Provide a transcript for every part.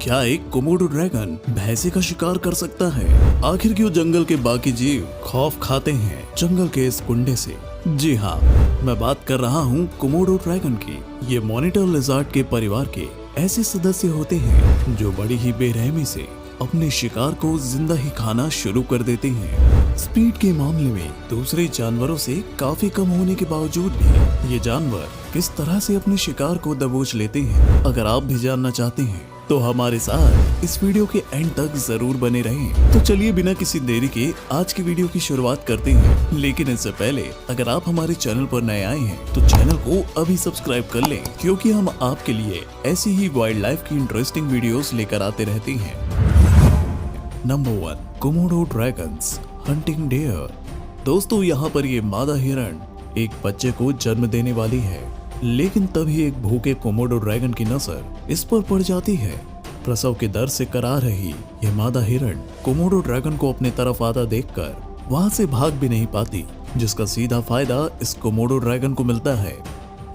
क्या एक Komodo dragon भैंसे का शिकार कर सकता है? आखिर क्यों जंगल के बाकी जीव खौफ खाते हैं जंगल के इस कुंडे से? जी हाँ, मैं बात कर रहा हूँ कोमोडो ड्रैगन की। ये मॉनिटर लिज़ार्ड के परिवार के ऐसे सदस्य होते हैं जो बड़ी ही बेरहमी से अपने शिकार को जिंदा ही खाना शुरू कर देते हैं। स्पीड के मामले में दूसरे जानवरों से काफी कम होने के बावजूद भी ये जानवर किस तरह से अपने शिकार को दबोच लेते हैं, अगर आप भी जानना चाहते हैं तो हमारे साथ इस वीडियो के एंड तक जरूर बने रहें। तो चलिए बिना किसी देरी के आज की वीडियो की शुरुआत करते हैं। लेकिन इससे पहले अगर आप हमारे चैनल पर नए आए हैं तो चैनल को अभी सब्सक्राइब कर लें, क्योंकि हम आपके लिए ऐसी ही वाइल्ड लाइफ की इंटरेस्टिंग वीडियोस लेकर आते रहते हैं। Number 1, Komodo dragons hunting deer. दोस्तों, यहाँ पर ये मादा हिरण एक बच्चे को जन्म देने वाली है, लेकिन तभी एक भूखे कोमोडो ड्रैगन की नजर इस पर पड़ जाती है। प्रसव के दर्द से करा रही ये मादा हिरण कोमोडो ड्रैगन को अपने तरफ आता देखकर वहां से भाग भी नहीं पाती, जिसका सीधा फायदा इस कोमोडो ड्रैगन को मिलता है।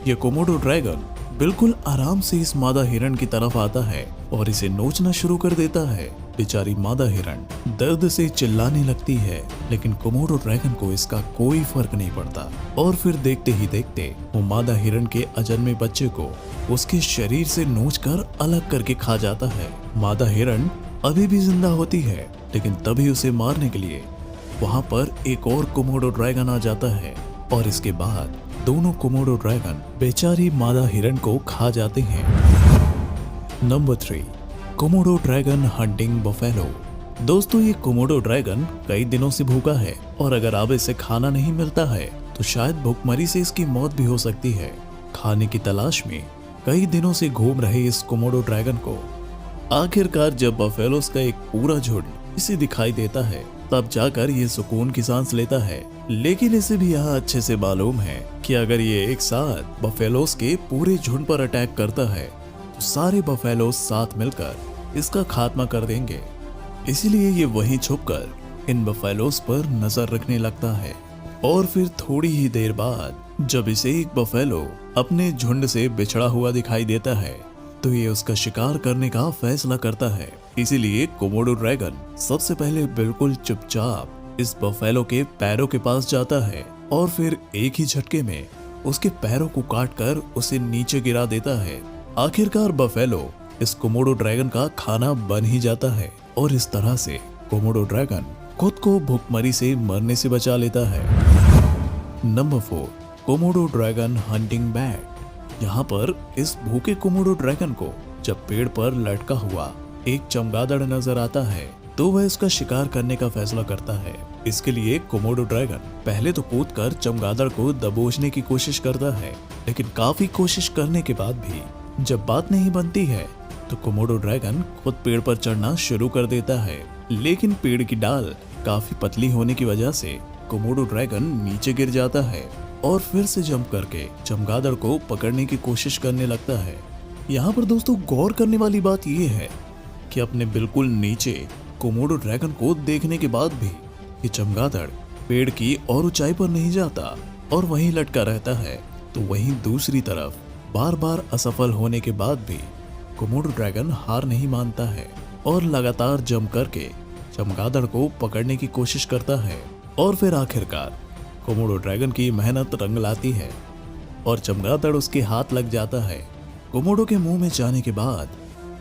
ये कोमोडो ड्रैगन बिल्कुल आराम से इस मादा हिरण की तरफ आता है और इसे नोचना शुरू कर देता है। बेचारी मादा हिरण दर्द से चिल्लाने लगती है, लेकिन कोमोडो ड्रैगन को इसका कोई फर्क नहीं पड़ता और फिर देखते ही देखते वो मादा हिरण के अजन्मे बच्चे को उसके शरीर से नोचकर अलग करके खा जाता है। मादा हिरण अभी भी जिंदा होती है, लेकिन तभी उसे मारने के लिए वहां पर एक और कोमोडो ड्रैगन आ जाता है और इसके बाद दोनों कोमोडो ड्रैगन बेचारी मादा हिरण को खा जाते हैं। Number 3, Komodo dragon hunting buffalo. दोस्तों, ये कोमोडो ड्रैगन कई दिनों से भूखा है और अगर अब इसे खाना नहीं मिलता है तो शायद भूखमरी से इसकी मौत भी हो सकती है। खाने की तलाश में कई दिनों से घूम रहे इस कोमोडो ड्रैगन को आखिरकार जब बफेलोस का एक पूरा झुंड इसे दिखाई देता है, तब जाकर ये सुकून की सांस लेता है। लेकिन इसे भी यहाँ अच्छे से मालूम है कि अगर ये एक साथ बफेलोस के पूरे झुंड पर अटैक करता है तो सारे बफेलोस साथ मिलकर इसका खात्मा कर देंगे। इसीलिए ये वहीं छुपकर इन बफेलोस पर नजर रखने लगता है और फिर थोड़ी ही देर बाद जब इसे एक बफेलो अपने झुंड से बिछड़ा हुआ दिखाई देता है तो ये उसका शिकार करने का फैसला करता है। इसीलिए कोमोडो ड्रैगन सबसे पहले बिल्कुल चुपचाप इस बफेलो के पैरों के पास जाता है और फिर एक ही झटके में उसके पैरों को काटकर उसे नीचे गिरा देता है। आखिरकार बफेलो इस कोमोडो ड्रैगन का खाना बन ही जाता है और इस तरह से कोमोडो ड्रैगन खुद को भूखमरी से मरने से बचा लेता है। Number 4, Komodo dragon hunting bat. यहाँ पर इस भूखे कोमोडो ड्रैगन को जब पेड़ पर लटका हुआ एक चमगादड़ नजर आता है तो वह इसका शिकार करने का फैसला करता है। इसके लिए कोमोडो ड्रैगन पहले तो कूदकर चमगादड़ को दबोचने की कोशिश करता है, लेकिन काफी कोशिश करने के बाद भी जब बात नहीं बनती है तो कोमोडो ड्रैगन खुद पेड़ पर चढ़ना शुरू कर देता है। लेकिन पेड़ की डाल काफी पतली होने की वजह से कोमोडो ड्रैगन नीचे गिर जाता है और फिर से जंप करके चमगादड़ को पकड़ने की कोशिश करने लगता है। यहाँ पर दोस्तों गौर करने वाली बात यह है कि अपने बिल्कुल नीचे कोमोडो ड्रैगन को देखने के बाद भी ये चमगादड़ पेड़ की और ऊंचाई पर नहीं जाता और वहीं लटका रहता है। तो वहीं दूसरी तरफ बार बार असफल होने के बाद भी कोमोडो ड्रैगन हार नहीं मानता है और लगातार जंप करके चमगादड़ को पकड़ने की कोशिश करता है और फिर आखिरकार कोमोडो ड्रैगन की मेहनत रंग लाती है और चमगादड़ उसके हाथ लग जाता है। कोमोडो के मुंह में जाने के बाद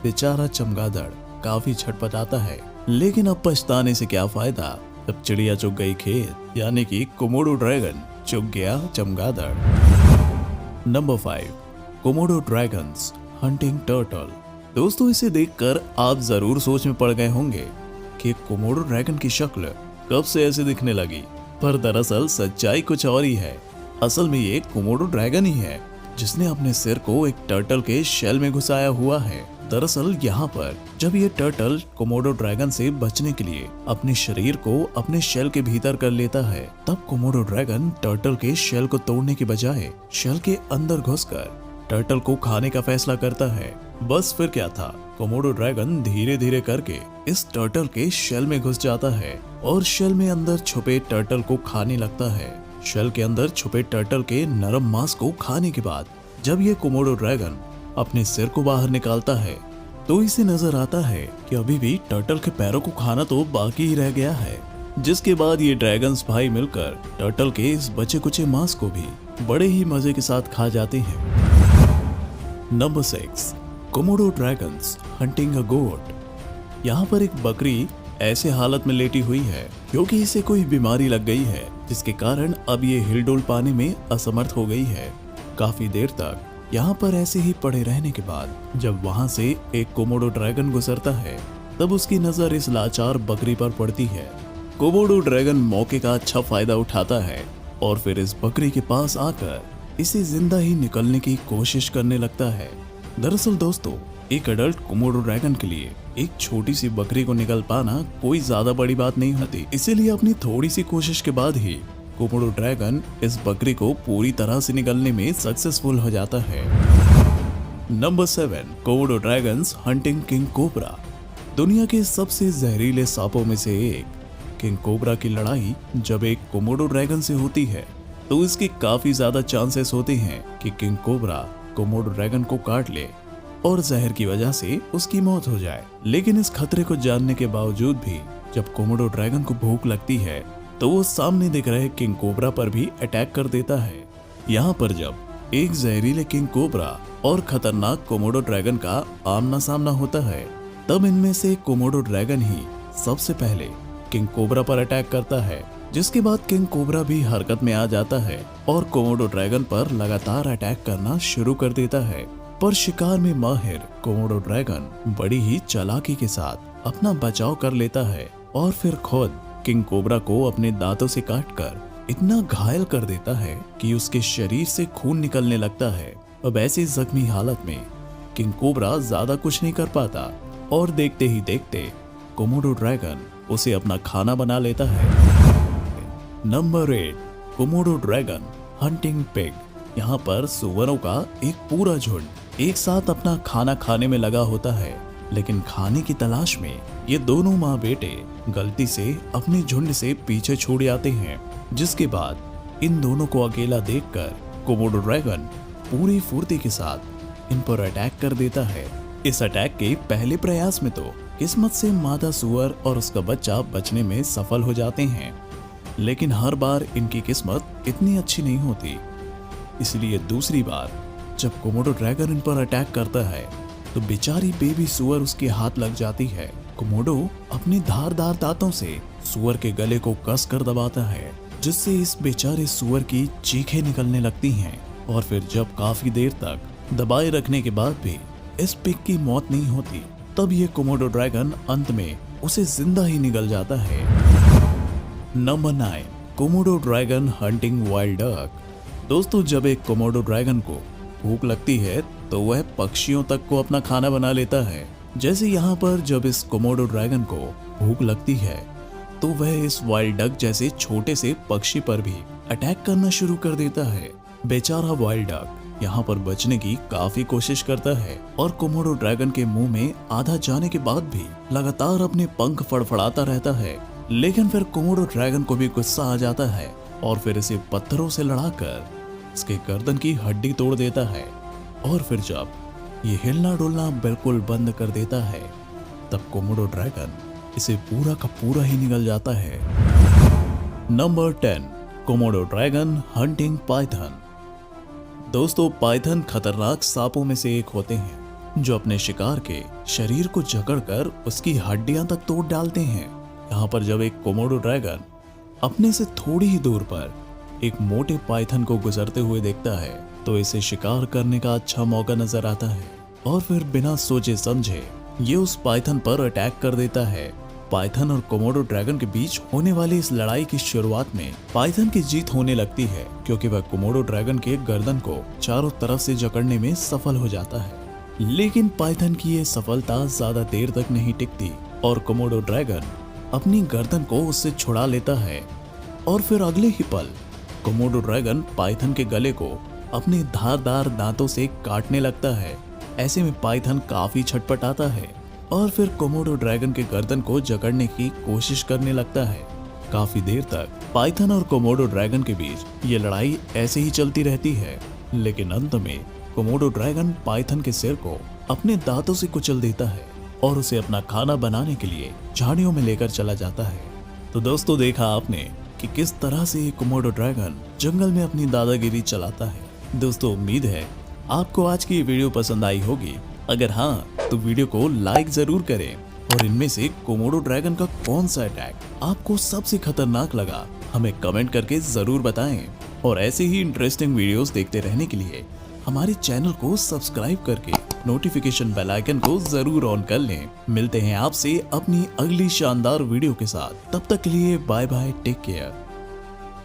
बेचारा चमगादड़ काफी छटपटाता है, लेकिन अब पछताने से क्या फायदा जब चिड़िया चुग गई खेत, यानी कि कोमोडो ड्रैगन चुग गया चमगादड़। Number 5, Komodo dragons hunting turtle. दोस्तों, इसे देखकर आप जरूर सोच में पड़ गए होंगे कि कोमोडो ड्रैगन की शक्ल कब से ऐसे दिखने लगी, पर दरअसल सच्चाई कुछ और ही है। असल में ये कोमोडो ड्रैगन ही है जिसने अपने सिर को एक टर्टल के शेल में घुसाया हुआ है। दरअसल यहाँ पर जब ये टर्टल कोमोडो ड्रैगन से बचने के लिए अपने शरीर को अपने शेल के भीतर कर लेता है, तब कोमोडो ड्रैगन टर्टल के शेल को तोड़ने के बजाय शेल के अंदर घुसकर टर्टल को खाने का फैसला करता है। बस फिर क्या था, कोमोडो ड्रैगन धीरे धीरे करके इस टर्टल के शेल में घुस जाता है और शेल में अंदर छुपे टर्टल को खाने लगता है। शेल के अंदर छुपे टर्टल के नरम मांस को खाने के बाद जब ये कोमोडो ड्रैगन अपने सिर को बाहर निकालता है तो इसे नजर आता है कि अभी भी टर्टल के पैरों को खाना तो बाकी ही रह गया है, जिसके बाद ये ड्रैगन्स भाई मिलकर टर्टल के इस बचे कुचे मांस को भी बड़े ही मजे के साथ खा जाते हैं। नंबर 6, कोमोडो ड्रैगन्स हंटिंग अ गोट। यहाँ पर एक बकरी ऐसे हालत में लेटी हुई है क्योंकि इसे कोई बीमारी लग गई है, जिसके कारण अब ये हिलडुल पाने में असमर्थ हो गई है। काफी देर तक यहाँ पर ऐसे ही पड़े रहने के बाद जब वहाँ से एक कोमोडो ड्रैगन गुजरता है, तब उसकी नजर इस लाचार बकरी पर पड़ती है। कोमोडो ड्रैगन मौके का अच्छा फायदा उठाता है और फिर इस बकरी के पास आकर इसे जिंदा ही निकलने की कोशिश करने लगता है। दरअसल दोस्तों, एक अडल्ट कोमोडो ड्रैगन के लिए एक छोटी सी बकरी को निकल पाना कोई ज्यादा बड़ी बात नहीं होती, इसीलिए अपनी थोड़ी सी कोशिश के बाद ही कोमोडो ड्रैगन इस बकरी को पूरी तरह से निकलने में सक्सेसफुल हो जाता है। Number 7, Komodo dragons hunting king cobra. दुनिया के सबसे जहरीले सांपों में से एक किंग कोबरा की लड़ाई जब एक कोमोडो ड्रैगन से होती है, तो इसके काफी ज्यादा चांसेस होते हैं कि किंग कोबरा कोमोडो ड्रैगन को काट ले और जहर की वजह से उसकी मौत हो जाए। लेकिन इस खतरे को जानने के बावजूद भी जब कोमोडो ड्रैगन को भूख लगती है, तो वो सामने दिख रहे किंग कोबरा पर भी अटैक कर देता है। यहाँ पर जब एक जहरीले किंग कोबरा और खतरनाक कोमोडो ड्रैगन का आमना सामना होता है, तब इनमें से कोमोडो ड्रैगन ही सबसे पहले किंग कोबरा पर अटैक करता है, जिसके बाद किंग कोबरा भी हरकत में आ जाता है और कोमोडो ड्रैगन पर लगातार अटैक करना शुरू कर देता है। पर शिकार में माहिर कोमोडो ड्रैगन बड़ी ही चालाकी के साथ अपना बचाव कर लेता है और फिर खुद किंग कोबरा को अपने दांतों से काटकर इतना घायल कर देता है कि उसके शरीर से खून निकलने लगता है। अब ऐसी जख्मी हालत में किंग कोबरा ज्यादा कुछ नहीं कर पाता और देखते ही देखते कोमोडो ड्रैगन उसे अपना खाना बना लेता है। Number 8, Komodo dragon hunting pig. यहाँ पर सुअरों का एक पूरा झुंड एक साथ अपना खाना खाने में लगा होता है, लेकिन खाने की तलाश में ये दोनों माँ बेटे गलती से अपने झुंड से पीछे छूट जाते हैं, जिसके बाद इन दोनों को अकेला देखकर कोमोडो ड्रैगन पूरी फुर्ती के साथ इन पर अटैक कर देता है। इस अटैक के पहले प्रयास में तो किस्मत से मादा सुअर और उसका बच्चा बचने में सफल हो जाते हैं, लेकिन हर बार इनकी किस्मत इतनी अच्छी नहीं होती। इसलिए दूसरी बार जब कोमोडो ड्रैगन इन पर अटैक करता है, तो बेचारी बेबी सुअर उसके हाथ लग जाती है। कोमोडो अपने धारदार दांतों से सुअर के गले को कस कर दबाता है, जिससे इस बेचारे सुअर की चीखें निकलने लगती हैं। और फिर जब काफी देर तक दबाए रखने के बाद भी इस पिग की मौत नहीं होती, तब ये कोमोडो ड्रैगन अंत में उसे जिंदा ही निगल जाता है। Number 9, Komodo dragon hunting wild duck. दोस्तों, जब एक कोमोडो ड्रैगन को भूख लगती है तो वह पक्षियों तक को अपना खाना बना लेता है। जैसे यहाँ पर जब इस कोमोडो ड्रैगन को भूख लगती है, तो वह इस वाइल्ड डक जैसे छोटे से पक्षी पर भी अटैक करना शुरू कर देता है। बेचारा वाइल्ड डक यहाँ पर बचने की काफी कोशिश करता है और कोमोडो ड्रैगन के मुंह में आधा जाने के बाद भी लगातार अपने पंख फड़फड़ाता रहता है। लेकिन फिर कोमोडो ड्रैगन को भी गुस्सा आ जाता है और फिर इसे पत्थरों से लड़ाकर इसके गर्दन की हड्डी तोड़ देता है। और फिर जब ये हिलना डुलना बिल्कुल बंद कर देता है, तब कोमोडो ड्रैगन इसे पूरा का पूरा ही निगल जाता है। Number 10, Komodo dragon hunting Python. दोस्तों, पाइथन खतरनाक सांपों में से एक होते हैं जो अपने शिकार के शरीर को जकड़कर उसकी हड्डियां तक तोड़ डालते हैं। यहाँ पर जब एक कोमोडो ड्रैगन अपने से थोड़ी ही दूर पर एक मोटे पाइथन को गुजरते हुए देखता है, तो इसे शिकार करने का अच्छा मौका नजर आता है और फिर बिना सोचे समझे ये उस पाइथन पर अटैक कर देता है। पाइथन और कोमोडो ड्रैगन के बीच होने वाली इस लड़ाई की शुरुआत में पाइथन की जीत होने लगती है, क्योंकि वह कोमोडो ड्रैगन के गर्दन को चारों तरफ से जकड़ने में सफल हो जाता है। लेकिन पाइथन की ये सफलता ज्यादा देर तक नहीं टिकती और कोमोडो ड्रैगन अपनी गर्दन को उससे छुड़ा लेता है और फिर अगले ही पल कोमोडो ड्रैगन पाइथन के गले को अपने धारदार दांतों से काटने लगता है। ऐसे में पाइथन काफी छटपटाता है और फिर कोमोडो ड्रैगन के गर्दन को जकड़ने की कोशिश करने लगता है। काफी देर तक पाइथन और कोमोडो ड्रैगन के बीच ये लड़ाई ऐसे ही चलती रहती है, लेकिन अंत में कोमोडो ड्रैगन पाइथन के सिर को अपने दांतों से कुचल देता है और उसे अपना खाना बनाने के लिए झाड़ियों में लेकर चला जाता है। तो दोस्तों, देखा आपने कि किस तरह से कोमोडो ड्रैगन जंगल में अपनी दादागिरी चलाता है। दोस्तों, उम्मीद है आपको आज की ये वीडियो पसंद आई होगी। अगर हाँ, तो वीडियो को लाइक जरूर करें और इनमें से कोमोडो ड्रैगन का कौन सा अटैक आपको सबसे खतरनाक लगा, हमें कमेंट करके जरूर बताएं। और ऐसे ही इंटरेस्टिंग वीडियोस देखते रहने के लिए हमारे चैनल को सब्सक्राइब करके नोटिफिकेशन बेल आइकन को जरूर ऑन कर लें। मिलते हैं आपसे अपनी अगली शानदार वीडियो के साथ। तब तक के लिए बाय बाय, टेक केयर।